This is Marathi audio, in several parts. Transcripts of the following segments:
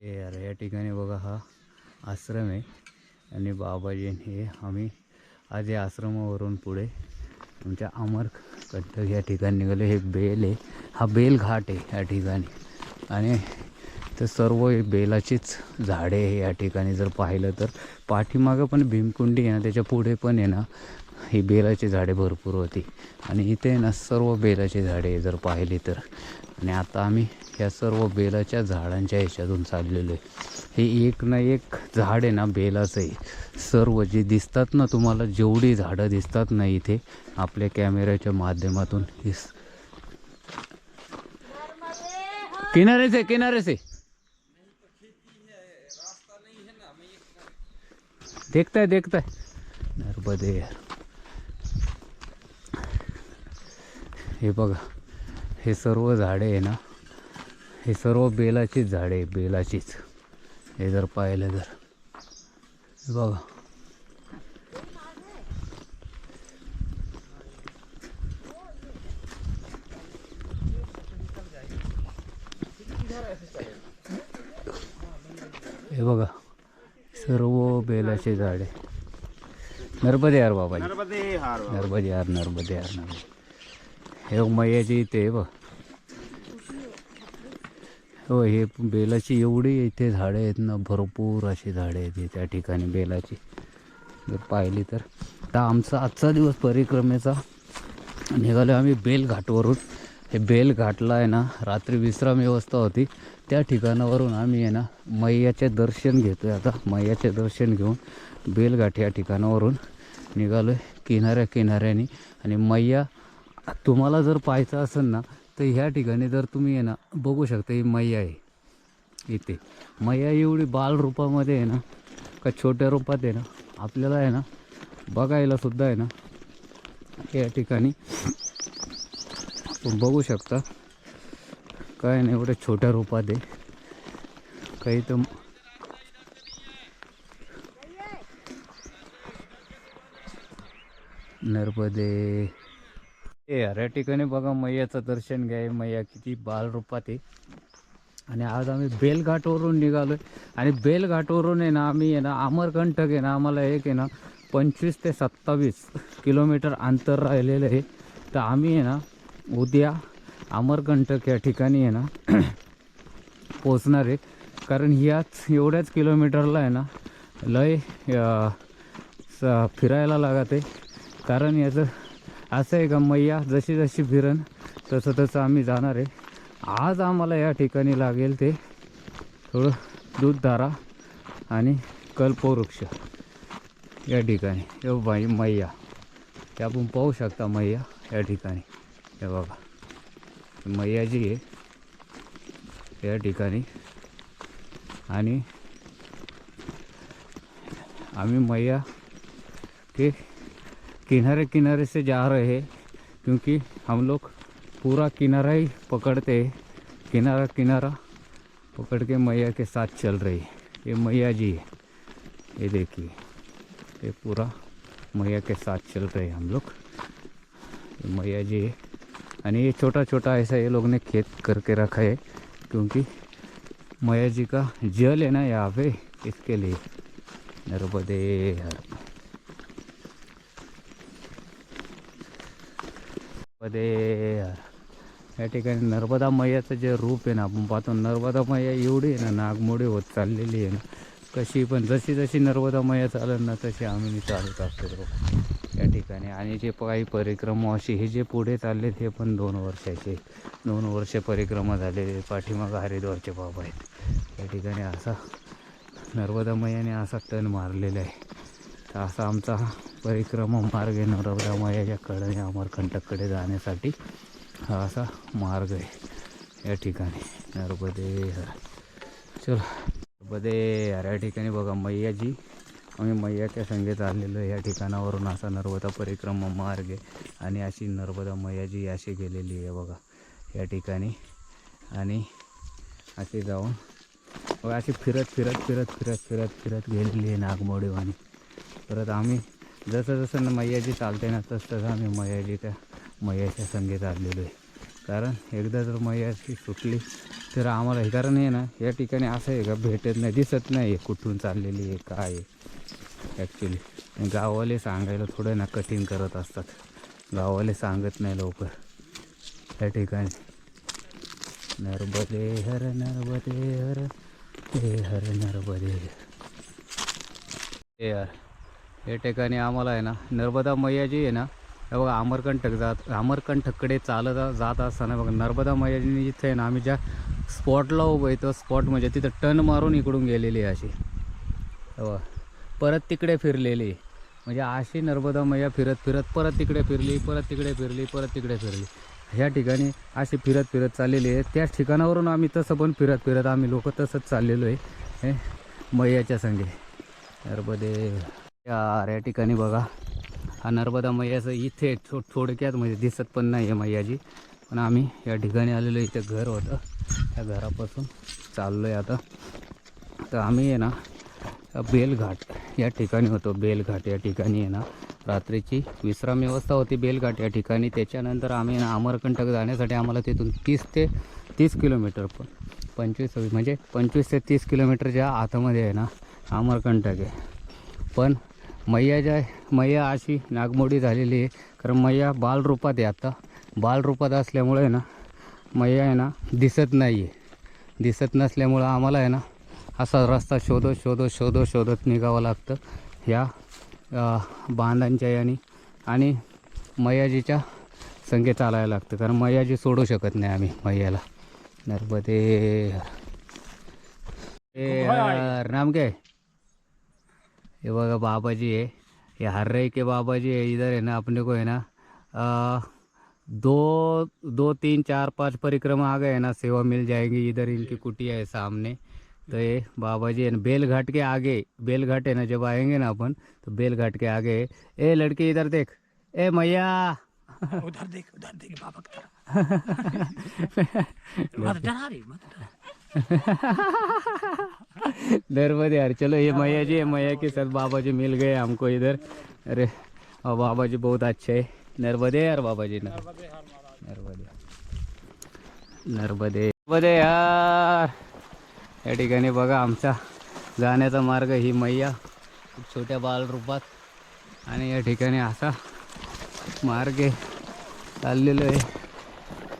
हे यार या ठिकाणी बघा हा आश्रम आहे आणि बाबाजी हे आम्ही आज या आश्रमावरून पुढे आमच्या अमरकंटक या ठिकाणी निघाले. हे बेल आहे, हा बेल घाट आहे या ठिकाणी आणि तर सर्व बेलाचीच झाडे आहे या ठिकाणी. जर पाहिलं तर पाठीमागं पण भीमकुंडी आहे ना, त्याच्या पुढे पण आहे ना ही बेलाची झाडे भरपूर होती आणि इथे ना सर्व बेलाची झाडे जर पाहिली तर. आणि आता आम्ही ह्या सर्व बेलाच्या झाडांच्या ह्याच्यातून चाललेलो आहे. हे एक ना एक झाड आहे ना बेलाचं आहे. सर्व जे दिसतात ना तुम्हाला, जेवढी झाडं दिसतात ना इथे आपल्या कॅमेऱ्याच्या माध्यमातून किनारे से देखता है नर्मदे यार. हे बघा हे सर्व झाडे आहे ना, हे सर्व बेलाचीच झाडे आहे, बेलाचीच. हे जर पाहिलं तर बघा हे बघा सर्व बेलाचे झाडे. नर्मदे यार बाबा, नर्मदे यार, नर्मदे यार, नर्मदे यार, नर्मदे. हे मैयाची इथे बघ. हो हे बेलाची एवढी इथे झाडे आहेत ना, भरपूर अशी झाडे आहेत त्या ठिकाणी बेलाची जर पाहिली तर. आता आमचा आजचा दिवस परिक्रमेचा निघालो आम्ही बेलघाटवरून. हे बेलघाटला आहे ना रात्री विश्राम व्यवस्था होती, त्या ठिकाणावरून आम्ही आहे ना मैयाचे दर्शन घेतो आहे. आता मैयाचे दर्शन घेऊन बेलघाट या ठिकाणावरून निघालो आहे किनाऱ्याने. आणि मैया तुम्हाला जर पाहायचं असेल ना तर ह्या ठिकाणी जर तुम्ही आहे ना बघू शकता, ही मैया आहे इथे. मैया एवढी बाल रूपामध्ये आहे ना का छोट्या रूपात आहे ना आपल्याला आहे ना बघायला सुद्धा आहे ना या ठिकाणी आपण बघू शकता. काय नाही एवढ्या छोट्या रूपात आहे काही तर. नर्मदे यार या ठिकाणी बघा मैयाचं दर्शन घ्या. मैया किती बाल रूपात आहे. आणि आज आम्ही बेलघाटवरून निघालो आहे आणि बेलघाटवरून आहे ना आम्ही आहे ना अमरकंटक आहे ना, आम्हाला एक आहे ना 25 ते 27 किलोमीटर अंतर राहिलेलं आहे. तर आम्ही आहे ना उद्या अमरकंटक या ठिकाणी आहे ना पोचणार आहे. कारण ह्याच एवढ्याच किलोमीटरला आहे ना लय फिरायला लागत आहे. कारण याचं असं आहे का मैया जशी जशी फिरण तसं तसं आम्ही जाणार आहे. आज आम्हाला या ठिकाणी लागेल ते थोडं दूधधारा आणि कल्पवृक्ष या ठिकाणी. हे बाई मैया हे आपण पाहू शकता मैया या ठिकाणी. हे बघा मैया जी आहे या ठिकाणी. आणि आम्ही मैया के किनारे से जा रहे हैं क्योंकि हम लोग पूरा किनारा ही पकड़ते हैं. किनारा पकड़ के मैया के साथ चल रही है. ये मैया जी है, ये देखिए ये पूरा मैया के साथ चल रहे हैं हम लोग. ये मैया जी है. आणि ये छोटा छोटा ऐसा ये लोग ने खेत करके रखा है क्योंकि मैया जी का जल है ना यहाँ पे, इसके लिए. नर्मदे हर नर्मदे हर. या ठिकाणी नर्मदा मैयाचं जे रूप आहे ना आपण पाहतो. नर्मदा मैया एवढी आहे ना नागमोडी होत चाललेली आहे ना, कशी पण जशी जशी नर्मदा मैया चालेल ना तशी आम्ही चालत असतो या ठिकाणी. आणि जे काही परिक्रमा अशी हे जे पुढे चालले ते पण 2 वर्षाचे 2 वर्ष परिक्रमा झालेले. पाठीमागं हरिद्वारचे बाबा आहेत या ठिकाणी. असा नर्मदा मैयाने असा टन मारलेला आहे. तर असा आमचा परिक्रमा मार्ग आहे नर्मदा मैयाच्या कडे अमरकंटककडे जाण्यासाठी. हा असा मार्ग आहे या ठिकाणी. नर्मदे हर. चलो नर्मदे हर. या ठिकाणी बघा मैयाजी, आम्ही मैयाच्या संगीत आलेलो या ठिकाणावरून. असा नर्मदा परिक्रमा मार्ग आहे आणि अशी नर्मदा मैयाजी अशी गेलेली आहे बघा या ठिकाणी. आणि अशी जाऊन बघा अशी फिरत गेलेली आहे नागमोडीवाणी. परत आम्ही जसं जसं मैयाजी चालते ना तसं आम्ही मैयाच्या संगीत आलेलो आहे. कारण एकदा जर मैयाची सुटली तर आम्हाला हे कारण आहे ना या ठिकाणी असं आहे का भेटत नाही, दिसत नाही कुठून चाललेली आहे काय आहे ॲक्च्युली. गाववाले सांगायला थोडं ना कठीण करत असतात, गाववाले सांगत नाही लवकर त्या ठिकाणी. नर्मदे हर नर्मदे हर हे हर नर्मदे. हे यार या ठिकाणी आम्हाला आहे ना नर्मदा मैया जी आहे ना, हे बघा अमरकंटककडे चालत जात असताना बघा नर्मदा मैयाजीने जिथे आहे ना आम्ही ज्या स्पॉटला उभं आहे तो स्पॉट म्हणजे तिथं टर्न मारून इकडून गेलेली आहे अशी, बघा परत तिकडे फिरलेली. म्हणजे अशी नर्मदा मैया फिरत फिरत परत तिकडे फिरली, परत तिकडे फिरली, परत तिकडे फिरली. ह्या ठिकाणी अशी फिरत फिरत चाललेली आहे. त्याच ठिकाणावरून आम्ही तसं पण फिरत फिरत आम्ही लोक तसंच चाललेलो आहे हे मैयाच्या संगे. नर्मदे यार या ठिकाणी बघा हा नर्मदा मैयाचं इथे थोडक्यात म्हणजे दिसत पण नाही आहे मैयाजी, पण आम्ही या ठिकाणी आलेलो. इथे घर होतं, त्या घरापासून चाललो आहे आता. तर आम्ही आहे ना बेलघाट या ठिकाणी होतो. बेलघाट या ठिकाणी आहे ना रात्रीची विश्राम व्यवस्था होती बेलघाट या ठिकाणी. त्याच्यानंतर आम्ही ना अमरकंटक जाण्यासाठी आम्हाला तिथून 30 किलोमीटर पण 25 म्हणजे 25 ते 30 किलोमीटरच्या आतमध्ये आहे ना अमरकंटक आहे. पण मैया अशी नागमोडी झालेली आहे, कारण मैया बालरूपात आहे. आता बालरूपात असल्यामुळे आहे ना मैया आहे ना दिसत नाही आहे. दिसत नसल्यामुळं आम्हाला आहे ना असा रस्ता शोधत निघावं लागतं ह्या बांधांच्या याने, आणि मैयाजीच्या संगे चालायला लागतं, कारण मैयाजी सोडू शकत नाही आम्ही मैयाला. नर्मदे नाम क्या है? ये बघा बाबाजी है, ये हर रहे के बाबाजी है. इधर है ना अपने को है ना 2 3 4 5 परिक्रमा आ गए ना सेवा मिल जाएगी. इधर इनकी कुटिया है सामने. तो ये बाबाजी है ना बेलघाट के आगे, बेलघाट है ना जब आएंगे ना अपन तो बेलघाट के आगे. ए लड़के इधर देख, ए मैया उधर देख बाबा की तरफ मत डरा रही मत नर्मदे यार. चलो ये मैया जी है, मैया के साथ बाबा जी मिल गए हमको इधर. अरे और बाबा जी बहुत अच्छे है. नर्मदे यार बाबा जी. नर्मदे नर्मदे नर्मदे यार. या ठिकाणी बघा आमचा जाण्याचा मार्ग ही मैया खूप छोट्या बालरूपात, आणि या ठिकाणी असा मार्ग चाललेलो आहे.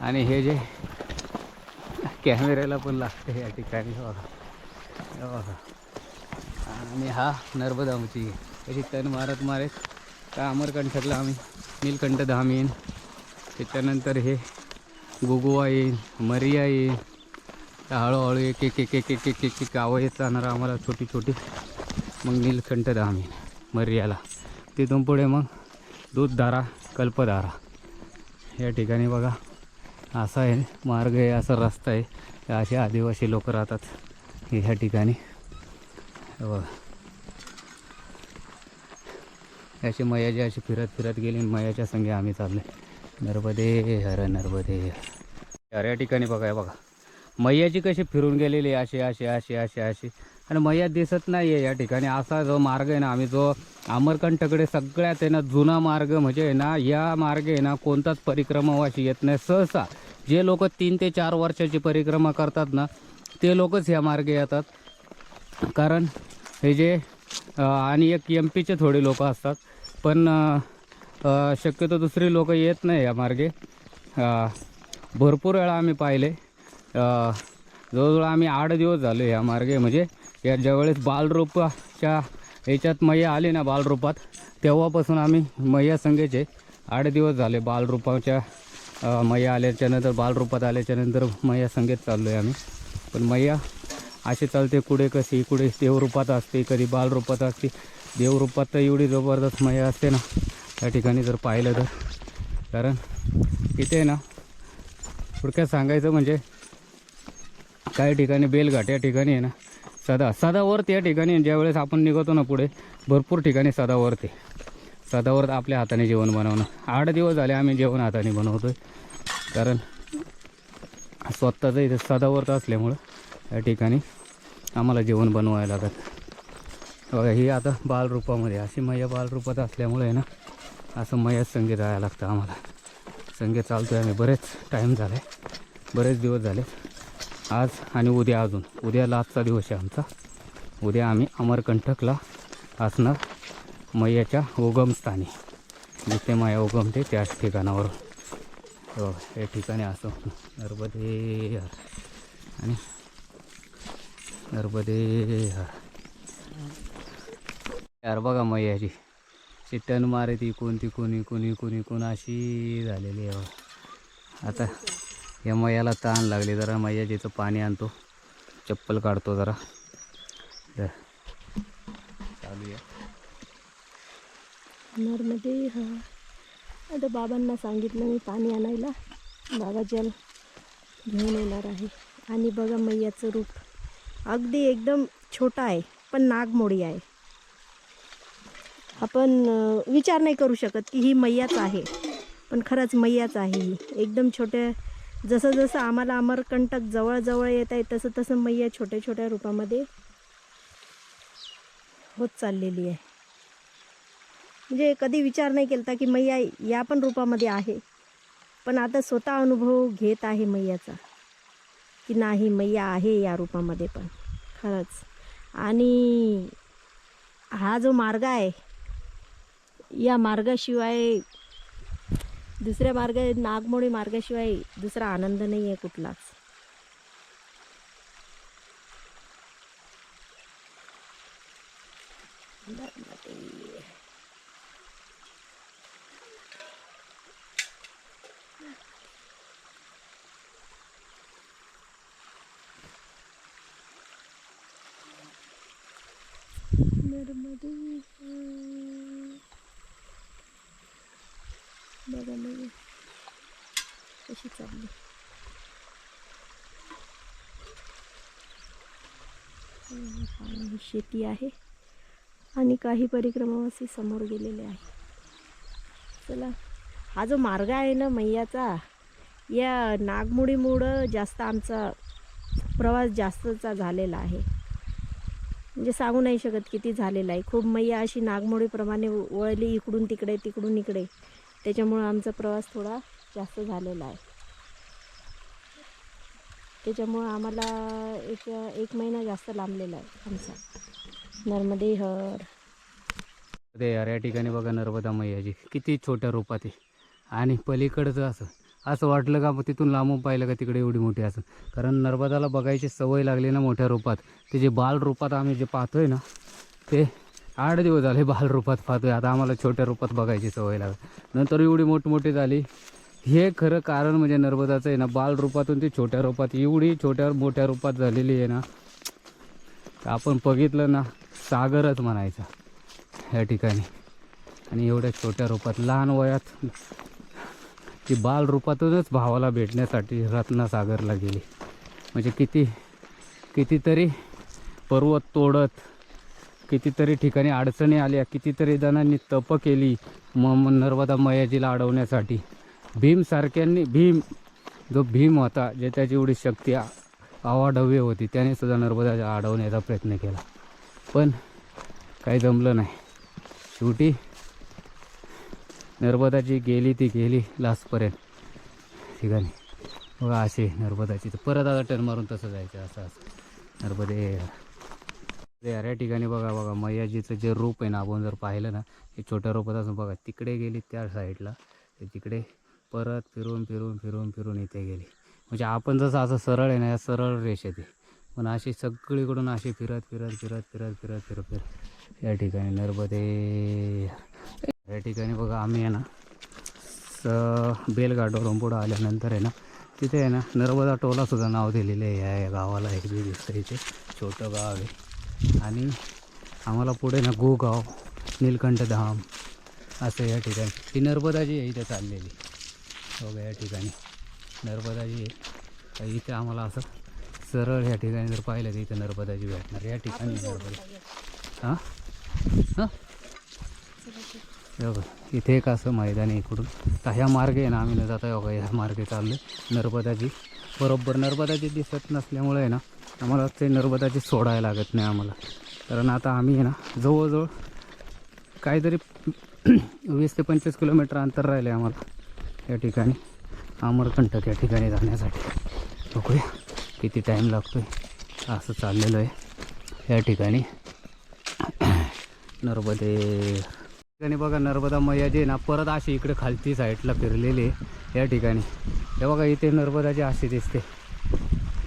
आणि हे जे कॅमेऱ्याला पण लागते या ठिकाणी बघा. आणि हा नर्मदाची याची तण मारत का अमरकंटकला आम्ही नीलकंठधाम येईन, त्याच्यानंतर हे गुगुवा येईन, मरिया येईन. तर हळूहळू एक गावं येत जाणार आम्हाला छोटी छोटी. मग नीलकंठधाम येईन मरियाला, तिथून पुढे मग दूधधारा, कल्पधारा. या ठिकाणी बघा असा आहे मार्ग आहे, असा रस्ता आहे. असे आदिवासी लोक राहतात ह्या ठिकाणी बघा. अशी मैयाजी अशी फिरत फिरत गेली, मैयाच्या संगे आम्ही चालले. नर्मदे हर नर्मदे हर. या ठिकाणी बघा मैयाजी कशी फिरून गेलेली अशी अशी अशी अशी अशी, आणि मैया दिसत नाही आहे या ठिकाणी. असा जो मार्ग आहे ना आम्ही जो अमरकंटकडे सगळ्यात आहे ना जुना मार्ग म्हणजे आहे ना, या मार्ग आहे ना कोणताच परिक्रमावाशी येत नाही. सहसा जे लोक 3 ते 4 वर्षाची परिक्रमा करतात ना ते लोकच ह्या मार्गे येतात. कारण हे जे आणि एक MP चे थोडे लोक असतात, पण शक्यतो दुसरी लोक येत नाही या मार्गे. भरपूर वेळा आम्ही पाहिले. जवळजवळ आम्ही 8 दिवस झाले या मार्गे. म्हणजे या ज्यावेळेस बालरूपाच्या याच्यात मैया आली ना बालरूपात, तेव्हापासून आम्ही मैया संघेचे 8 दिवस झाले. बालरूपाच्या मैया आल्याच्यानंतर, बालरूपात आल्याच्यानंतर मैया संगेत चाललो आहे आम्ही. पण मैया अशी चालते, कुठे कशी, कुठे देवरूपात असते, कधी बालरूपात असते. देवरूपात तर एवढी जबरदस्त मैया असते ना त्या ठिकाणी जर पाहिलं तर. कारण इथे ना थोडक्यात सांगायचं म्हणजे काही ठिकाणी बेलघाट या ठिकाणी आहे ना सदावर्त या ठिकाणी ज्यावेळेस आपण निघतो ना पुढे भरपूर ठिकाणी सदावर्त आहे. सदावर्त आपल्या हाताने जेवण बनवणं. 8 दिवस झाले आम्ही जेवण हाताने बनवतो आहे, कारण स्वतःचं इथे सदावर्त असल्यामुळं या ठिकाणी आम्हाला जेवण बनवायला लागत. बघा ही आता बालरूपामध्ये अशी मैया बालरूपात असल्यामुळे आहे ना असं मैयाच संगे जायला लागतं आम्हाला. संगे चालतो आहे आम्ही बरेच टाईम झाले, बरेच दिवस झाले. आज आणि उद्या अजून उद्या लास्टचा दिवस आहे आमचा. उद्या आम्ही अमरकंटकला असणार मैयाच्या उगमस्थानी, जिथे मैया उगमते त्याच ठिकाणावर. हो या ठिकाणी असं नर्मदे आणि नर्मदे यार बघा मैयाची चिट्टन मारे ती कोणती कोणी अशी झालेली आहे. आता या मैयाला ताण लागली, जरा मैयाजीचं पाणी आणतो, चप्पल काढतो जरा. चालू आहे नर्मदे हा. आता बाबांना सांगितलं मी पाणी आणायला, बाबा जल घेऊन येणार आहे. आणि बघा मैयाचं रूप अगदी एकदम छोटा आहे, पण नागमोडी आहे. आपण विचार नाही करू शकत की ही मैयाच आहे, पण खरंच मैयाच आहे ही. एकदम छोट्या, जसं जसं आम्हाला अमरकंटक जवळ येत आहे तसं तसं मैया छोट्या छोट्या रूपामध्ये होत चाललेली आहे. म्हणजे कधी विचार नाही केला की मैया या पण रूपामध्ये आहे, पण आता स्वतः अनुभव घेत आहे मैयाचा की नाही मैया आहे या रूपामध्ये पण खरंच. आणि हा जो मार्ग आहे, या मार्गाशिवाय दुसऱ्या मार्ग, नागमोडी मार्गाशिवाय दुसरा आनंद नाही आहे कुठलाच. नर्मदे बघा नाही कशी चालली. ही शेती आहे आणि काही परिक्रमावासी समोर गेलेले आहे. चला, हा जो मार्ग आहे ना मैयाचा, या नागमोडीमुळं जास्त आमचा प्रवास जास्तचा झालेला आहे. म्हणजे सांगू नाही शकत किती झालेला आहे. खूप मैया अशी नागमोडीप्रमाणे वळली इकडून तिकडे तिकडून इकडे, त्याच्यामुळं आमचा प्रवास थोडा जास्त झालेला आहे. त्याच्यामुळं आम्हाला एक महिना जास्त लांबलेला आहे आमचा. नर्मदे हर. ते यार या ठिकाणी बघा नर्मदा मैयाजी किती छोट्या रूपात आहे. आणि पलीकडचं असं वाटलं का तिथून लांबून पाहिलं का तिकडे एवढी मोठी असं. कारण नर्मदाला बघायची सवय लागली ना मोठ्या रूपात. ते जे बाल रूपात आम्ही जे पाहतोय ना, ते 8 दिवस झाले बाल रूपात पाहतोय. आता आम्हाला छोट्या रूपात बघायची सवय लागली, नंतर एवढी मोठी झाली. हे खरं कारण म्हणजे नर्मदाचं आहे ना, बाल रूपातून ती छोट्या रूपात एवढी मोठ्या रूपात झालेली आहे ना, आपण बघितलं ना सागरच म्हणायचा या ठिकाणी. आणि एवढ्या छोट्या रूपात लहान वयात ती बाल रूपातूनच भावाला भेटण्यासाठी रत्नासागरला गेली. म्हणजे कितीतरी पर्वत तोडत, कितीतरी ठिकाणी अडचणी आल्या, कितीतरी जणांनी तप केली नर्मदा मैयाजीला अडवण्यासाठी. भीम जो भीम होता, जे त्याची एवढी शक्ती अवाढव्य होती, त्याने सुद्धा नर्मदाला अडवण्याचा प्रयत्न केला, पण काही जमलं नाही. शेवटी नर्मदाची ती गेली लास्टपर्यंत ठिकाणी. बघा असे नर्मदाची तर परत आता टर्न मारून तसं जायचं असं नर्मदे यार. या ठिकाणी बघा मैयाजीचं जे रूप आहे ना, आपण जर पाहिलं ना, हे छोट्या रूपात असून बघा तिकडे गेली त्या साईडला, ते तिकडे परत फिरून इथे गेली. म्हणजे आपण जसं असं सरळ आहे ना, या सरळ रेषेत आहे, पण अशी सगळीकडून अशी फिरत या ठिकाणी नर्मदे. या ठिकाणी बघा आम्ही आहे ना बेलघाटावरून पुढं आल्यानंतर आहे ना, तिथे आहे ना नर्मदा टोलासुद्धा नाव दिलेलं आहे या गावाला. एक दिसतं इथे छोटं गाव आहे. आणि आम्हाला पुढे ना गोगाव, नीलकंठधाम असं या ठिकाणी ती नर्मदाजी आहे इथे चाललेली. बघा या ठिकाणी नर्मदाजी आहे. इथे आम्हाला असं सरळ या ठिकाणी जर पाहिलं तर इथं नर्मदाजी भेटणार या ठिकाणी. नर्मदा हां बघा इथे एक असं मैदान आहे इकडून. तर ह्या मार्गे आहे ना आम्ही न जाता बघा ह्या मार्गे चाललो. नर्मदाजी बरोबर नर्मदाजी दिसत नसल्यामुळे आहे ना, आम्हाला ते नर्मदाजी सोडायला लागत नाही आम्हाला. कारण आता आम्ही आहे ना जवळजवळ काहीतरी 20 ते 25 किलोमीटर अंतर राहिले आम्हाला या ठिकाणी अमरकंटक या ठिकाणी जाण्यासाठी. बघूया किती टाईम लागतो आहे असं चाललेलं आहे या ठिकाणी. नर्मदे ठिकाणी बघा नर्मदा मैया जी आहे ना परत अशी इकडे खालची साईडला फिरलेली आहे या ठिकाणी. हे बघा इथे नर्मदाची अशी दिसते,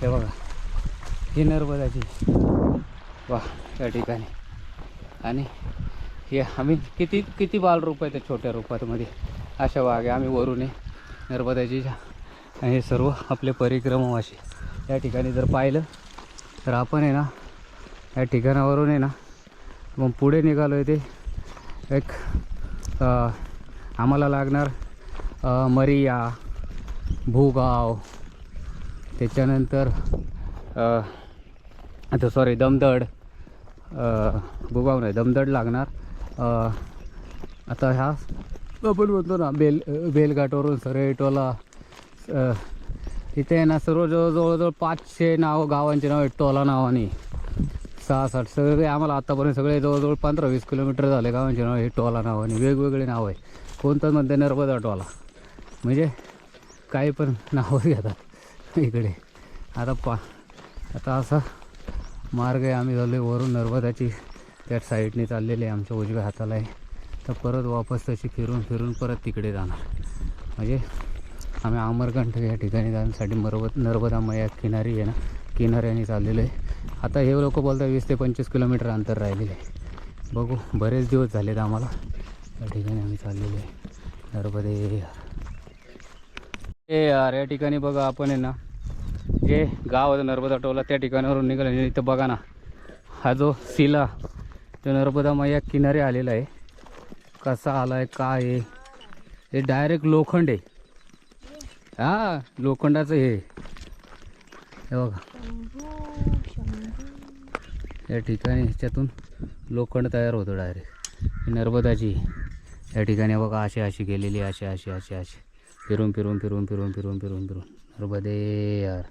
हे बघा ही नर्मदाची वा या ठिकाणी. आणि हे आम्ही किती किती बालरूप आहे त्या छोट्या रूपामध्ये अशा वाघे आम्ही वरून आहे नर्मदाची. आणि हे सर्व आपले परिक्रमावासी या ठिकाणी जर पाहिलं तर आपण आहे ना या ठिकाणावरून आहे ना मग पुढे निघालो आहे. ते एक आम्हाला लागणार मरिया, भूगाव, त्याच्यानंतर आता सॉरी दमदड, भूगाव नाही दमदड लागणार. आता ह्या आपण म्हणतो ना बेलघाटवरून सरळटोला इथे आहे ना सर्व जवळजवळ 500 गावांचे नाव आहेत टोला नावाने. 6-7 सगळे आम्हाला आत्तापर्यंत सगळे जवळजवळ 15-20 किलोमीटर झाले गावांचे नाव हे टोला नावाने वेगवेगळे नाव आहे. कोणतं म्हणते नर्मदा टोला, म्हणजे काही पण नावं घेतात इकडे. आता असा मार्ग आहे. आम्ही झालो वरून नर्मदाची त्या साईडने चाललेले आहे, आमच्या उजव्या हाताला आहे. तर परत वापस तशी फिरून परत तिकडे जाणार. म्हणजे आम्ही अमरकंठ या ठिकाणी जाण्यासाठी नर्मदा मैया किनारी आहे ना किनाऱ्याने चाललेलो आहे. आता हे लोक बोलतात 20 ते 25 किलोमीटर अंतर राहिलेलं आहे. बघू बरेच दिवस झालेत आम्हाला या ठिकाणी आम्ही चाललेलो आहे. नर्मदे हे यार या ठिकाणी बघा आपण आहे ना जे गाव होतं नर्मदा टोला त्या ठिकाणावरून निघालं. इथं बघा ना हा जो सिला तो नर्मदा मैया किनारे आलेला आहे. कसा आला आहे काय आहे हे डायरेक्ट लोखंड आहे. हा लोखंडाचं हे बघा या ठिकाणी ह्याच्यातून लोखंड तयार होतं डायरेक्ट. नर्मदाची या ठिकाणी बघा अशी गेलेली अशी फिरून नर्मदे यार.